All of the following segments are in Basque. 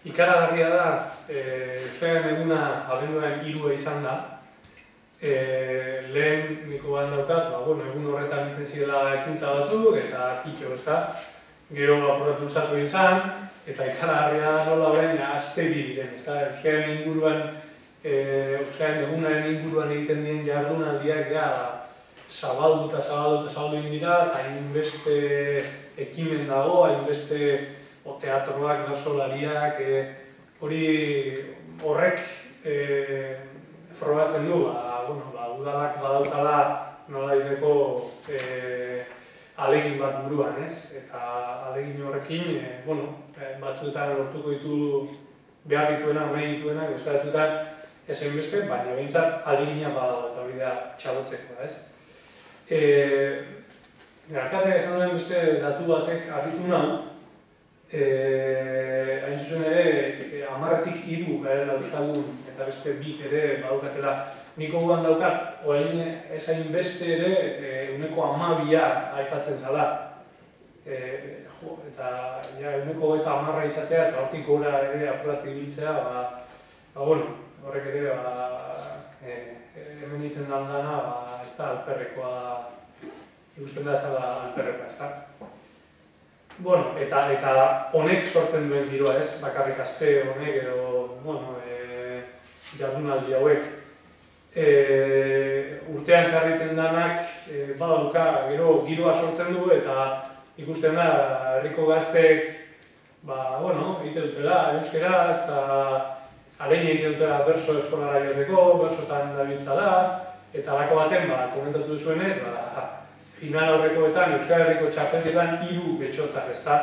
Ikaragarria da, Euskararen eguna abenduaren 3 izan da. Lehen niko bat daukat, egun horretan egiten zirela ekintza batzuk, eta kitxo, ez da. Gero apurratu zatu izan, eta ikaragarria da nola baina aste bi diren, ez da. Euskararen inguruan, Euskararen egunaren inguruan egiten diren jardunaldiak, zabaldu egin dira, eta hainbeste ekimen dago, hainbeste teatroak, solariak, horrek frogatzen du, udalak badaukala nolabaiteko ahalegin bat buruan, ez? Eta ahalegin horrekin, batzuetan lortuko ditu behar dituena, nahi dituena, beste batzuetan ez hainbeste, baina behintzat ahalegina badago eta hori da txalotzeko, ez? Alkateak esan duen beste datu batek harritu nahu, hain zuzen ere, 10-tik 3 garela euskaldun eta beste 2 ere badaukatela. Niko guan daukat, orain ez hainbeste ere, 12 aipatzen zala. Eta 10 izatea eta hortik gora ere apuratik biltzea, horrek ere, hemen egiten dana, ez da alperrekoa, ikusten da ez da alperrekoa, ez da. Eta honek sortzen duen giroa, ez? Bakarrik aste honek edo, jardunaldi hauek. Urtean sarriten danak, badauka, gero giroa sortzen du, eta ikusten da, herriko gaztek, egite dutela, euskeraz, eta aleina egite dutela berso eskolara joateko, bersotan dabiltza da, eta alako baten, komentatu duzuenez, final horrekoetan, Euskal Herriko txapelketan 3 getxotar, ez da.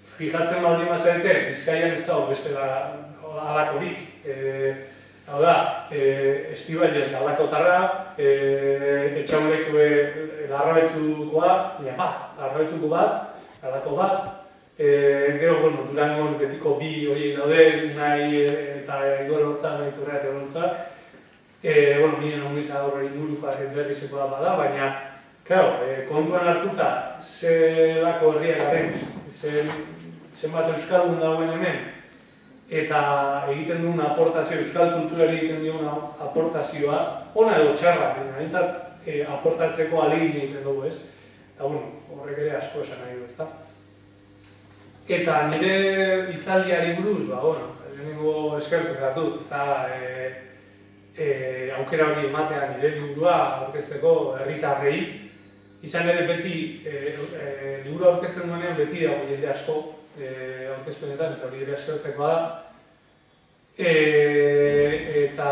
Fijatzen baldin mazarete, Bizkaian ez da, beste alakorik. Hau da, Estibailez galakotarra, Etxaureko larrabetzukoa, larrabetzuko bat, galako bat. Gero, Durangon betiko 2 horiek daude, Unai eta Igor Lotza, Unai Turrea eta Lotza. Nire namuiza horre inguruko berrizeko da, baina kontuan hartuta, zelako herriak garen, zenbat euskaldun dagoen hemen, eta egiten duen aportazio, euskal kulturari egiten duen aportazioa, ona edo txarra, behintzat aportatzeko ahalegin egiten dugu, ez? Eta horrek ere asko esan nahi du, ezta? Eta nire hitzaldiari buruz, lehenengo eskertu behar dut, ezta? Aukera hori ematea nire liburua aurkezteko herritarrei. Izan ere beti, liburua aurkezten duenean beti dago jende asko aurkezpenetan, eta hori ere eskertzeko da. Eta,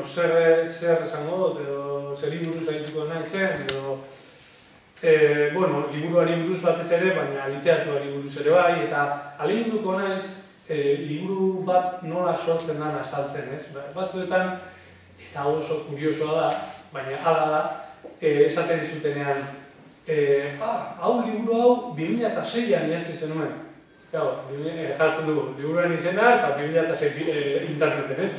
zer esango dut, edo zer liburuz egituko nahi zen, edo liburuari buruz batez ere, baina literaturari buruz ere bai, eta ahaleginduko naiz, liburu bat nola sortzen den azaltzen, ez? Batzuetan, eta oso kuriosoa da, baina hala da, esaten dizutenean, hau liburu hau 2006an idatzi zenuen. Jartzen dugu, liburuaren izena eta 2006 interneten, ez?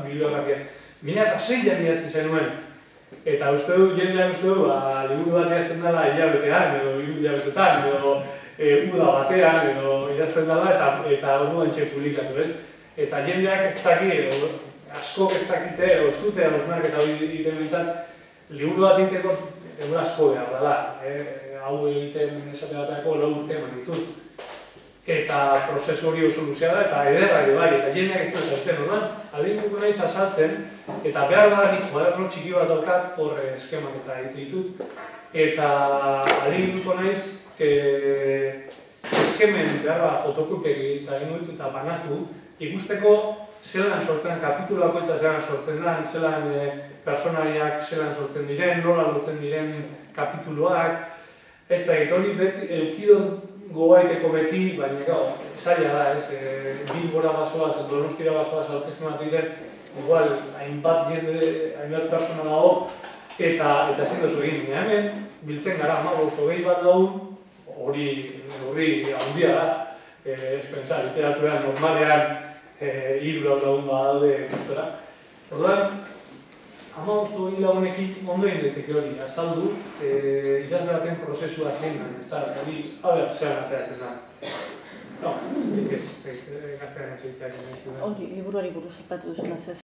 Bibliografia. 2006an idatzi zenuen. Eta jendeak uste du, liburu bat idazten dela hilabetean, edo hilabetetan, edo uda batean, edo idazten dela, eta orduan txe publikatu, ez? Eta jendeak ez daki, askok ez dakite, edo ez dute, hausnak eta hori egiten bintzat, liburu bat egiteko egun asko behar dela, hau egiten esate batako 4 urte eman ditut. Eta prozesu hori oso luzea da, eta ederra ere bai, eta jendeak ez du esaltzen, orduan, ahaleginduko naiz azaltzen, eta behar badanik kuaderno txiki bat daukat, hor eskemak eta egite ditut, eta ahaleginduko naiz eskemen behar fotokopek eta egin dut eta banatu, ikusteko zelan sortzen, kapituluako eta zelan sortzen den, zelan personaiak zelan sortzen diren, nola lotzen diren kapituluak, ez da, hori eukidon gobaiteko beti, baina zaila da, ez, Bilbora basoaz, Donostira basoaz aurkeztu bat diren, igual, hainbat jende, hainbat persona dago, eta ezin duzu egin. Hemen, biltzen gara, 15-20 bat dago, hori handia da, ez pentsa, literaturan normalean, 3 lagun badaude guztora. Orduan, 15-20 lagunekin ondo egin daiteke hori, azaldu, idazle baten prozesua zein da, ez da, hori, zelan ateratzen da. nik ez gaztean etxeiteak. Hori, liburuari buruz aipatu duzunaz ez.